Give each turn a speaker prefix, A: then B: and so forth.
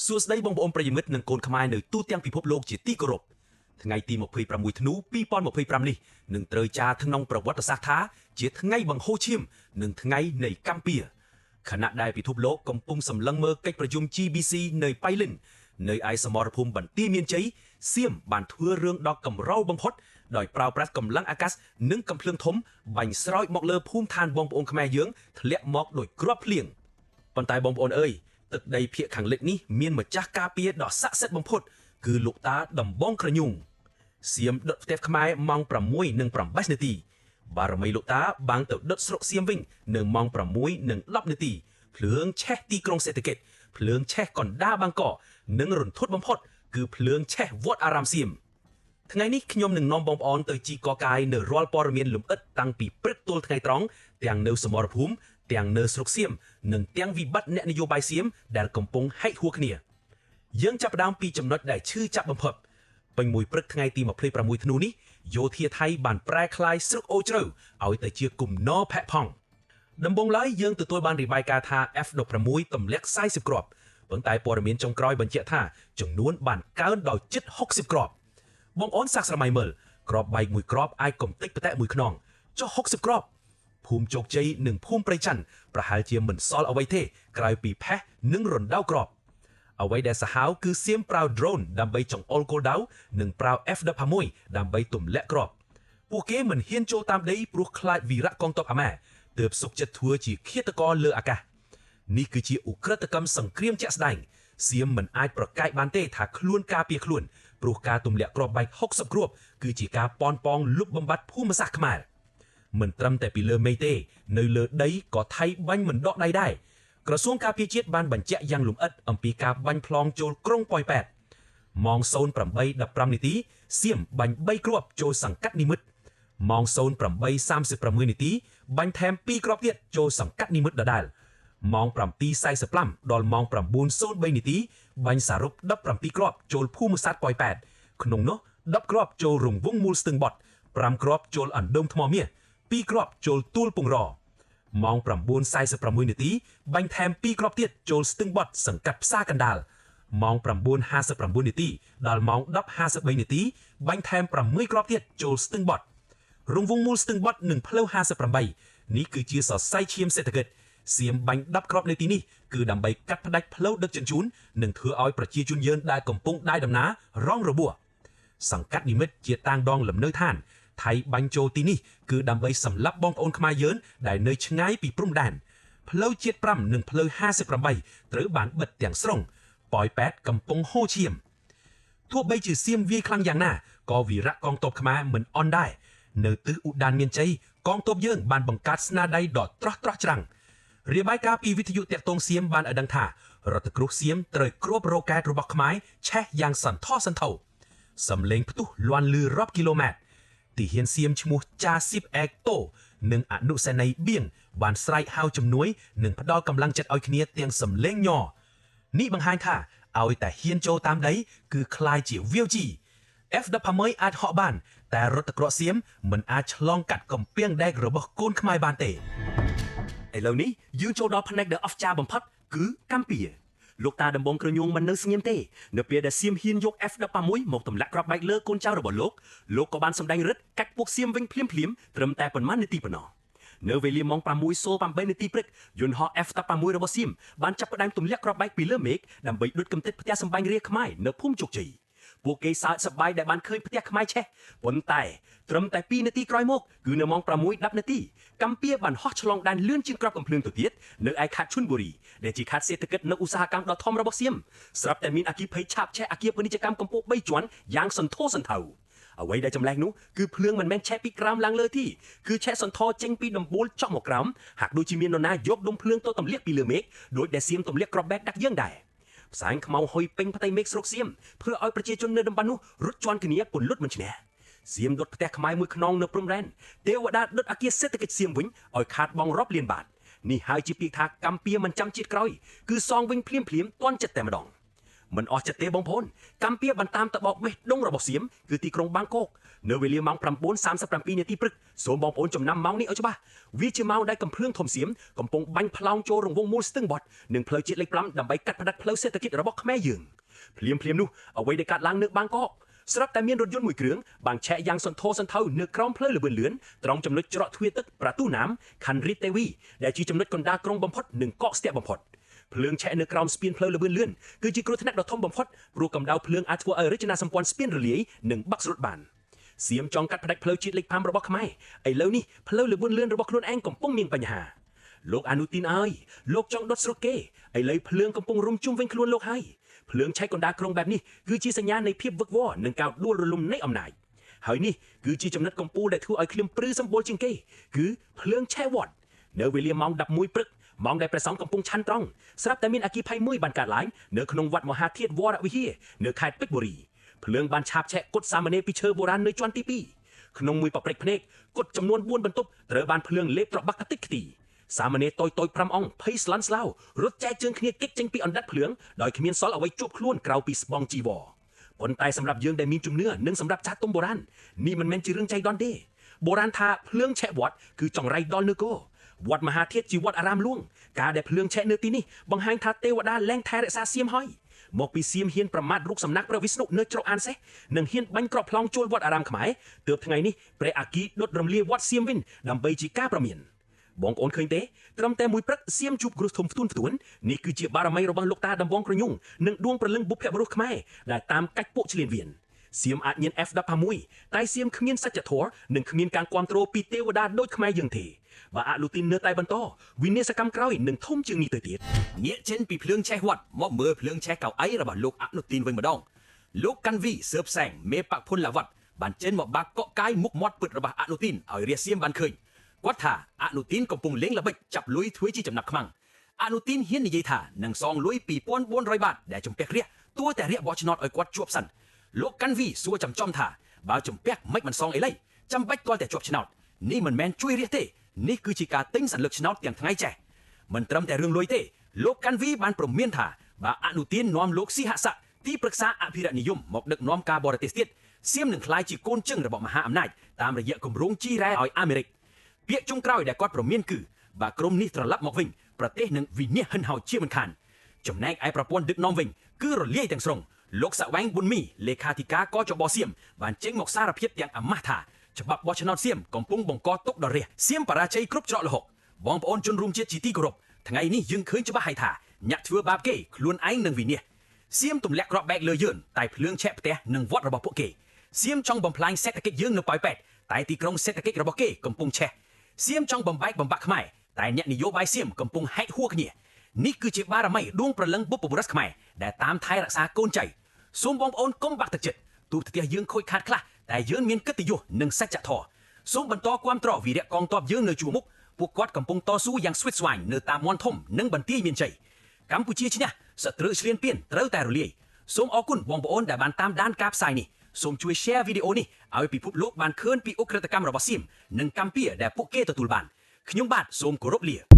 A: សួស្តីបងប្អូនប្រិយមិត្តនិងកូនខ្មែរនៅទូទាំងពិភពលោកជាទីគោរពថ្ងៃទី26ធ្នូ2025នេះនឹងត្រូវចារក្នុងប្រវត្តិសាស្ត្រថាជាថ្ងៃបង្ហូរឈាមនិងថ្ងៃនៃកម្ពុជាខណៈដែលពិភពលោកកំពុងសម្លឹងមើលកិច្ចប្រជុំ GBC នៅប៉ៃលិននៅឯសមរភូមិបន្ទាយមានជ័យសៀមបានធ្វើរឿងដ៏កម្របំផុតដោយប្រើប្រាស់កម្លាំងអាកាសនិងកាំភ្លើងធំបាញ់ស្រោចមកលើភូមិឋានបងប្អូនខ្មែរយើងធ្លាក់មកដោយគ្រាប់ភ្លៀងប៉ុន្តែបងប្អូនអើយទឹកដីភាគខាងលិចនេះមានម្ចាស់ការពារដ៏ស័ក្តិសិទ្ធិបំផុតគឺលោកតាដំបងក្រញូងសៀមដុតផ្ទះខ្មែរម៉ោង6:18នាទីបារមីលោកតាបាំងទៅដុតស្រុកសៀមវិញនៅម៉ោង6:10នាទីភ្លើងឆេះទីក្រុងសេដ្ឋកិច្ចភ្លើងឆេះកណ្ដាលបាងកកនិងរន្ធត់បំផុតគឺភ្លើងឆេះវត្តអារាមសៀមថ្ងៃនេះខ្ញុំនឹងនាំបងប្អូនទៅជីកកាយនៅរាល់ព័ត៌មានលម្អិតតាំងពីព្រឹកទល់ថ្ងៃត្រង់ទាំងនៅសមរភូមិទាំងនៅស្រុកសៀមនិងទាំងវិបត្តិអ្នកនយោបាយសៀមដែលកំពុងហែកហួរគ្នាយើងចាប់ផ្ដើមពីចំណុចដែលឈឺចាប់បំផុតពេញមួយព្រឹកថ្ងៃទី26ធ្នូនេះយោធាថៃបានប្រែក្លាយស្រុកអូជ្រៅឲ្យទៅជាគំនរផាក់ផង់ដំបូងឡើយយើងទទួលបានរបាយការណ៍ថា F16 ទម្លាក់40គ្រាប់ប៉ុន្តែព័ត៌មានចុងក្រោយបញ្ជាក់ថាចំនួនបានកើនដល់ជិត60គ្រាប់បងអូនសាកស្រមៃមើលគ្រាប់បែកមួយគ្រាប់អាចកំទេចផ្ទែកមួយខ្នងចុះ60គ្រាប់ភូមិជោគជ័យនិងភូមិព្រៃច័ន្ទប្រហែលជាមិនសល់អ្វីទេក្រៅពីផេះនិងរណ្ដៅគ្រាប់អ្វីដែលសាហាវគឺសៀមប្រើ drone ដើម្បីចង្អុលគោលដៅនិងប្រើ F16 ដើម្បីទម្លាក់គ្រាប់ពួកគេមិនហ៊ានចូលតាមដីព្រោះខ្លាចវីរៈកងទ័ពអាម៉ាទើបសុកចិត្តធ្វើជាឃាតករលើអាកាសនេះគឺជាឧក្រិដ្ឋកម្មសង្គ្រាមជាក់ស្ដែងសៀមមិនអាចប្រកែកបានទេថាខ្លួនការពារខ្លួនព្រោះការទម្លាក់គ្រាប់បែក60គ្រាប់គឺជាការប៉ុនប៉ងលុបបំបាត់ភូមិសាស្ត្រខ្មែរមិនត្រឹមតែពីលើមេទេនៅលើដីក៏ថៃបាញ់មិនដកដៃដែរក្រសួងការពារជាតិបានបញ្ជាក់យ៉ាងលម្អិតអំពីការបាញ់ប្លង់ចូលក្រុងប៉ោយប៉ែតម៉ោង 08:15 នាទីសៀមបាញ់3គ្រាប់ចូលសង្កាត់និមិត្តម៉ោង 08:36 នាទីបាញ់ថែម2គ្រាប់ទៀតចូលសង្កាត់និមិត្តដដែលម៉ោង 7:45 ដល់ម៉ោង 9:03 នាទីបាញ់សរុប17គ្រាប់ចូលភូមិសាស្ត្រប៉ោយប៉ែតក្នុងនោះ10គ្រាប់ចូលរង្វង់មូលស្ទឹងបត់5គ្រាប់ចូលអណ្ដូងថ្មមាស2គ្រាប់ចូលទួលពងរម៉ោង 9:46 នាទីបាញ់ថែម2គ្រាប់ទៀតចូលស្ទឹងបត់សង្កាត់ផ្សារកណ្ដាលម៉ោង 9:59 នាទីដល់ម៉ោង 10:53 នាទីបាញ់ថែម6គ្រាប់ទៀតចូលស្ទឹងបត់រង្វង់មូលស្ទឹងបត់និងផ្លូវ58នេះគឺជាសរសៃឈាមសេដ្ឋកិច្ចសៀមបាញ់10គ្រាប់នៅទីនេះគឺដើម្បីកាត់ផ្តាច់ផ្លូវដឹកជញ្ជូននិងធ្វើឲ្យប្រជាជនយើងដែលកំពុងដាយដំណើររងរបួសសង្កាត់និមិត្តជាតាំងដងលំនៅឋានថៃបាញ់ចូលទីនេះគឺដើម្បីសម្លាប់បងប្អូនខ្មែរយើងដែលនៅឆ្ងាយពីព្រំដែនផ្លូវជាតិ5និងផ្លូវ58ត្រូវបានបិទទាំងស្រុងប៉ោយប៉ែតកំពុងហូរឈាមទោះបីជាសៀមវាយខ្លាំងយ៉ាងណាក៏វីរៈកងទ័ពខ្មែរមិនអន់ដែរនៅទិសឧដានមានជ័យកងទ័ពយើងបានបង្កើតស្នាដៃដ៏ត្រោះច្រាំងរាយការណ៍ពីវិទ្យុតាក់ទងសៀមបានឲ្យដឹងថារដ្ឋគ្រោះសៀមត្រូវគ្របរ៉ូកែតរបស់ខ្មែរឆេះយ៉ាងសន្ធោសន្ធៅសំឡេងផ្ទុះលាន់ឮរាប់គីឡូម៉ែត្រទីហ៊ានសៀមឈ្មោះចាស៊ីបអេកតូនិងអនុសេនីយ៍បៀងបានស្រែកហៅជំនួយនិងផ្ដល់កម្លាំងចិត្តឲ្យគ្នាទាំងសំឡេងញ័រនេះបង្ហាញថាឲ្យតែហ៊ានចូលតាមដីគឺคล้ายជាវាវជី F16 អាចហក់បានតែរថក្រោះសៀមមិនអាចឆ្លងកាត់កំពាំងដែករបស់កូនខ្មែរបានទេឥឡូវនេះយើងចូលដល់ផ្នែកដែលអស្ចារ្យបំផុតគឺកម្ពុជាលោកតាដំបងក្រញូងមិននៅស្ងៀមទេនៅពេលដែលសៀមហ៊ានយក F16 មកទម្លាក់គ្រាប់បែកលើកូនចៅរបស់លោកក៏បានសម្ដែងរិទ្ធកាច់ពួកសៀមវិញភ្លាមត្រឹមតែប៉ុន្មាននាទីប៉ុណ្ណោះនៅវេលាម៉ោង 6:08 នាទីព្រឹកយន្តហោះ F16 របស់សៀមបានចាប់ផ្ដើមទម្លាក់គ្រាប់បែកពីលើមេឃដើម្បីដុតកំទេចផ្ទះសម្បែងរាខ្មែរនៅភូមិជោគជ័យពួកគេសើចសប្បាយដែលបានឃើញផ្ទះខ្មែរឆេះប៉ុន្តែត្រឹមតែ2នាទីក្រោយមកគឺនៅម៉ោង 6:10 នាទីកម្ពុជាបានហោះឆ្លងដែនលឿនជាងគ្រាប់កំភ្លើងទៅទៀតនៅឯខេត្តឈុនបុរីដែលជាខេត្តសេដ្ឋកិច្ចនិងឧស្សាហកម្មដ៏ធំរបស់សៀមស្រាប់តែមានអគ្គិភ័យឆាបឆេះអគារពាណិជ្ជកម្មកម្ពស់3ជាន់យ៉ាងសន្ធោសន្ធៅអ្វីដែលចម្លែកនោះគឺភ្លើងមិនមែនឆេះពីក្រោមឡើងលើទេគឺឆេះសន្ធោចេញពីដំបូលចុះមកក្រោមហាក់ដូចជាមាននរណាយកដុំភ្លើងទៅទម្លាក់ពីលើមេឃដោយដែលសៀមទម្លាក់គ្រាប់បែកដាក់យើងដែរផ្សែងខ្មៅហុយពេញផ្ទៃមេឃស្រុកសៀមធ្វើឲ្យប្រជាជននៅតំបន់នោះរត់ជាន់គ្នាពន្លត់មិនឈ្នះសៀមដុតផ្ទះខ្មែរមួយខ្នងនៅព្រំដែនទេវតាដុតអគារសេដ្ឋកិច្ចសៀមវិញឲ្យខាតបង់រាប់លានបាតនេះហើយជាពាក្យថាកម្ពុជាមិនចាំជាតិក្រោយគឺសងវិញភ្លាមទាន់ចិត្តតែម្ដង មិនអស់ចិត្តទេបងប្អូនកម្ពុជាបានតាមតបោកបេះដូងរបស់សៀមគឺទីក្រុងបាងកកនៅវេលាម៉ោង 9:37 នាទីព្រឹកសូមបងប្អូនចំណាំម៉ោងនេះឲ្យច្បាស់វាជាម៉ោងដែលកំភ្លើងធំសៀមកំពុងបាញ់ផ្លោងចូលរង្វង់មូលស្ទឹងបត់និងផ្លូវជាតិលេខ 5ដើម្បីកាត់ផ្តាច់ផ្លូវសេដ្ឋកិច្ចរបស់ខ្មែរយើងភ្លាមនោះអ្វីដែលកាត់ឡើងនៅបាងកកស្រាប់តែមានរថយន្តមួយគ្រឿងបានឆែកយ៉ាងសន្ធោសន្ធៅនៅក្រោមផ្លូវលឿនលឿនត្រង់ចំណុចច្រកទ្វារទឹកប្រទូណាមខណ្ឌរីតទេវីដែលជាចំណុចកណ្ដាលក្រុងបំផុតនិងកកស្ទាក់បំផុតភ្លើងឆែកនៅក្រោមស្ពានផ្លូវលឿនលឿនគឺជាគ្រោះថ្នាក់ដ៏ធំបំផុតព្រោះកម្ដៅភ្លើងអាចធ្វើឲ្យរចនាសម្ព័ន្ធស្ពានរលាយនិងបាក់ស្រុតបានសៀមចង់កាត់ផ្តាច់ផ្លូវជាតិលេខ 5របស់ខ្មែរឥឡូវនេះផ្លូវលឿនលឿនរបស់ខ្លួនឯងកំពុងមានបញ្ហាលោកអនុទីនអើយលោកចង់ដុតស្រុតគេឥឡូវភ្លើងកំពុងរុំជុំវិញខ្លួនលោកហើយភ្លើងឆែកកណ្ដាលក្រុងបែបនេះគឺជាសញ្ញានៃភាពវឹកវរនិងការដួលរលំនៃអំណាចហើយនេះគឺជាចំណុចកំពូលដែលធ្វើឲ្យឃ្លាមព្រឺសម្បូរជាងគេគឺភ្លើងឆែកវត្តនៅវេលាម៉ោង 11 ព្រឹកម៉ោងដែលព្រះសង្ឃកំពុងឆាន់ត្រង់ស្រាប់តែមានអគ្គិភ័យមួយបានកើតឡើងនៅក្នុងវត្តមហាធាតុវរវិហារនៅខេត្តពេជ្របុរីភ្លើងបានឆាបឆែកគុតសាមណេរពីឈើបុរាណនៅជាន់ទី 2ក្នុងមួយប៉ព្រិចភ្នែកគុតចំនួន 4 បន្ទប់ត្រូវបានភ្លើងលេបត្របាក់ខ្ទេចខ្ទីសាមណេរតូច 5 អង្គភ័យស្លន់ស្លោរត់ចែកជើងគ្នាគេចចេញពីអណ្ដាត់ភ្លើងដោយគ្មានសល់អ្វីជាប់ខ្លួនក្រៅពីស្បង់ជីវរប៉ុន្តែសម្រាប់យើងដែលមានជំនឿនិងសម្រាប់ចាស់ទុំបុរាណនេះមិនមែនជារឿងចៃដន្យទេបុរាណថាភ្លើងឆែកវត្តគឺចង្រៃដល់នគរវត្តមហាធាតុជាវត្តអារាមលួងការដែលភ្លើងឆែកនៅទីនេះបង្ហាញថាទេវតាលែងថែរក្សាសៀមហើយមកពីសៀមហ៊ានប្រមាថរូបសំណាកព្រះវិស្ណុនៅច្រកអានសេះនិងហ៊ានបាញ់ក្របផ្លោងចូលវត្តអារាមខ្មែរទើបថ្ងៃនេះព្រះអាគីដុតរំលាយវត្តសៀមវិញដើម្បីជាការប្រមានបងប្អូនឃើញទេត្រឹមតែមួយព្រឹកសៀមជួបគ្រោះធំផ្ទួននេះគឺជាបារមីរបស់លោកតាដំបងក្រញូងនិងដួងព្រលឹងបុព្វបុរសខ្មែរដែលតាមកាច់ពួកឆ្លៀនវៀនសៀមអាចញៀន F16 តែសៀមគ្មានសច្ចធម៌និងគ្មានការគ្រប់គ្រងពីទេវតាដូចខ្មែរយើងទេបើអលូទីននៅតែបន្តវិនាសកម្មក្រោយនឹងធំជាងនេះទៅទៀតងាកចេញពីភ្លើងឆេះវត្តមកមើលភ្លើងឆេះកៅអីរបស់លោកអនុទីនវិញម្ដងលោកកាន់វីសើបសែងមេបកភុនឡាវត្តបានចេញមកបាក់កក់កាយមុខមាត់ពិតរបស់អនុទីនឲ្យរាសៀមបានឃើញគាត់ថាអនុទីនកំពុងលេងល្បិចចាប់លុយធ្វើជាចំណាប់ខ្មាំងអនុទីនហ៊ាននិយាយថានឹងសងលុយ 2,400 បាតដែលជំពាក់រាជទោះតែរាជបោះឆ្នោតឲ្យគាត់ជាប់សិនលោកកាន់វីសួរចំថាបើជំពាក់មិនមិនសងអីឡីចាំបាច់ទាល់តែជាប់ឆ្នោតនេះមិនមែនជួយរាជទេនេះគឺជាការទិញសัญลักษณ์ឆ្នោតទាំងថ្ងៃចេះមិនត្រឹមតែរឿងលុយទេលោកកាន់វីបានប្រមានថាបើអនុទាននាំលោកស៊ីហស័កទីប្រឹក្សាអភិរក្សនិយមមកដឹកនាំការបរទេសទៀតសៀមនឹងក្លាយជាកូនជើងរបស់មហាអំណាចតាមរយៈគម្រោងជីរ៉ែឲ្យអាមេរិកពាក្យចុងក្រោយដែលគាត់ប្រមានគឺបើក្រុមនេះត្រឡប់មកវិញប្រទេសនឹងវិនាសហិនហោចជាមិនខានចំណែកឯប្រព័ន្ធដឹកនាំវិញគឺរលាយទាំងស្រុងលោកសាវែងប៊ុនមីលេខាធិការកចបសៀមបានចេញមកសារភាពទាំងអាម៉ាស់ថាច្បាប់បោះឆ្នោតសៀមកំពុងបង្កទុកដល់រាជសៀមបរាជ័យគ្រប់ច្រកល្ហុកបងប្អូនជនរួមជាតិជាទីគោរពថ្ងៃនេះយើងឃើញច្បាស់ហើយថាញាក់ធ្វើបាបគេខ្លួនឯងនឹងវិនាសសៀមទម្លាក់គ្រាប់បែកលើយើងតែភ្លើងឆេះផ្ទះនិងវត្តរបស់ពួកគេសៀមចង់បំផ្លាញសេដ្ឋកិច្ចយើងនៅប៉ោយប៉ែតតែទីក្រុងសេដ្ឋកិច្ចរបស់គេកំពុងឆេះសៀមចង់បំបែកបំបាក់ខ្មែរតែអ្នកនយោបាយសៀមកំពុងហែកហួរគ្នានេះគឺជាបារមីដួងព្រលឹងបុព្វបុរសខ្មែរដែលតាមថែរក្សាកូនចៅសូមបងប្អូនកុំបាក់ទឹកចិត្តទូផ្ទះយើងខូចខាតខ្លះតែយើងមានកិត្តិយសនិងសច្ចធម៌សូមបន្តគាំទ្រវីរៈកងទ័ពយើងនៅជួរមុខពួកគាត់កំពុងតស៊ូយ៉ាងស្វិតស្វាញនៅតាមមាន់ធំនិងបន្ទាយមានជ័យកម្ពុជាឈ្នះសត្រូវឈ្លានពានត្រូវតែរលាយសូមអរគុណបងប្អូនដែលបានតាមដានការផ្សាយនេះសូមជួយ share វីដេអូនេះឲ្យពិភពលោកបានឃើញពីឧក្រិដ្ឋកម្មរបស់សៀមនិងកម្ពុជាដែលពួកគេទទួលបានខ្ញុំបាទសូមគោរពលា